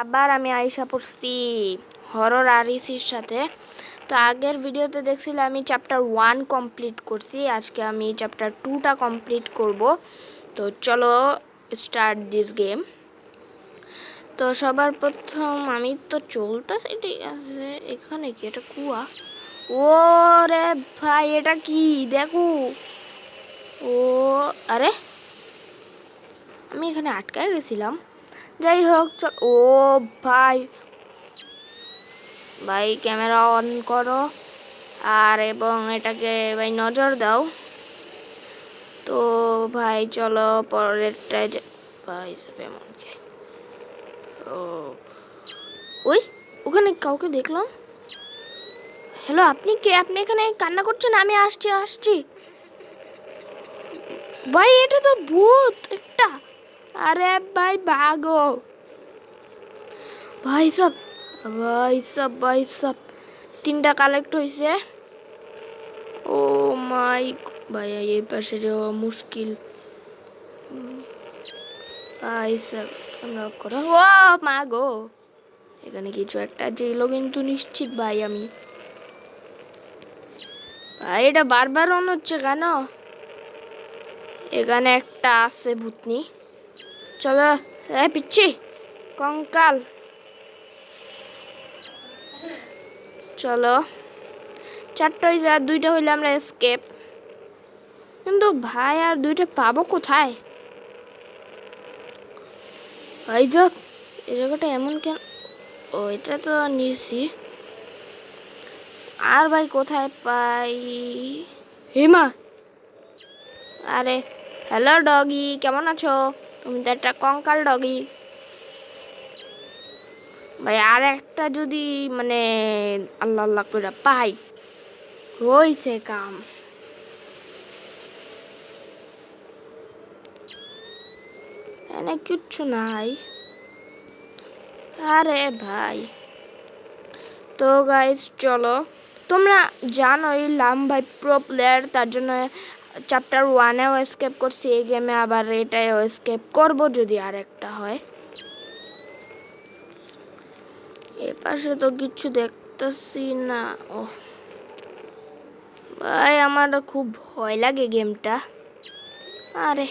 আবার আমি আইসা পড়ছি হরর আরিসির সাথে। তো আগের ভিডিওতে দেখছিলাম আমি চ্যাপ্টার 1 কমপ্লিট করছি, আজকে আমি চ্যাপ্টার 2টা কমপ্লিট করব। তো চলো স্টার্ট দিস গেম। তো সবার প্রথম আমি তো চলতেছি, ঠিক আছে। এখানে কি এটা কুয়া? ও রে ভাই, এটা কি দেখো। ও আরে আমি এখানে আটকায় গেছিলাম। যাই হোক চল। ও ভাই ভাই ক্যামেরা অন করো আর এবং এটাকে ভাই নজর দাও। তো ভাই চলো পরেরটায় ভাই সব এমন ও ওই ওখানে কাউকে দেখলাম। হ্যালো, আপনি কে? আপনি এখানে কান্না করছেন? আমি আসছি আসছি। ভাই এটা তো ভূত একটা। আরে ভাই ভাগো ভাই সব, ভাই সব 3টা কালেক্ট হয়েছে। ও মাই ভাই, এই পাশে যাওয়া মুশকিল। ভাই সব ক্যামেরা অফ করো। ও মা গো, এখানে কিছু একটা ছিল কিন্তু নিশ্চিত ভাই আমি। ভাই এটা বারবার অন হচ্ছে কেন? এখানে একটা আছে ভূতনি। চলো পিচ্ছি কঙ্কাল, চলো 4টা হয়েছে, আর 2টা হইলে আমরা এসকেপ। কিন্তু ভাই আর 2টা পাবো কোথায়? এই যাক, এই জায়গাটা এমন কেন? ও এটা তো নিয়েছি। আর ভাই কোথায় পাই? হেমা, আরে হ্যালো ডগি, কেমন আছো? তুমি তো একটা কঙ্কাল ডগি। ভাই আর একটা যদি মানে আল্লাহ আল্লাহ করে পাই, হইছে কাম। এনে কিচ্ছু নাই। আরে ভাই তো গাইস চলো, তোমরা জানো এই লাম ভাই প্রো প্লেয়ার, তার জন্য চ্যাপ্টার 1এও এসকেপ করছি, এই গেমে আবার এটাও এসকেপ করব যদি আর একটা হয়। এপাশে তো কিচ্ছু দেখতেছি না। ও ভাই আমার খুব ভয় লাগে গেমটা। আরে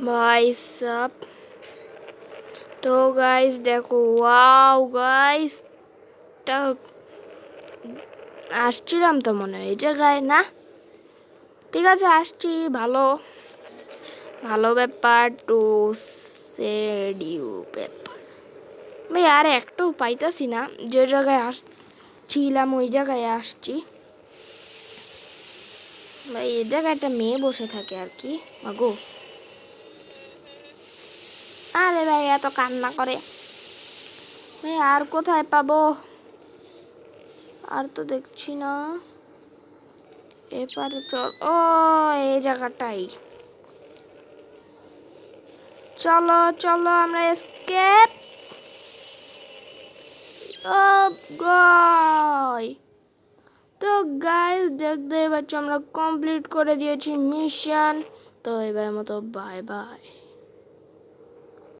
ভাই সব, তো গাইস দেখো, ওয়াও গাইস, টা আসছিলাম তো মনে হয় এই জায়গায় না। ঠিক আছে আসছি, ভালো ভালো ব্যাপার। টু সেডিউ ব্যাপার ভাই, আর একটাও পাইতাছি না। যে জায়গায় আসছিলাম ওই জায়গায় আসছি ভাই। এই জায়গায় একটা মেয়ে বসে থাকে আর কি। মাগো, আরে ভাই এত কান্না করে ভাই। আর কোথায় পাবো? আর তো দেখছি না। এপারে চল। ও এই জায়গাটাই, চলো চলো আমরা এসকেপ। ও গাই, তো গাইস দেখতে পাচ্ছ আমরা কমপ্লিট করে দিয়েছি মিশন। তো এবার মতো বাই বাই।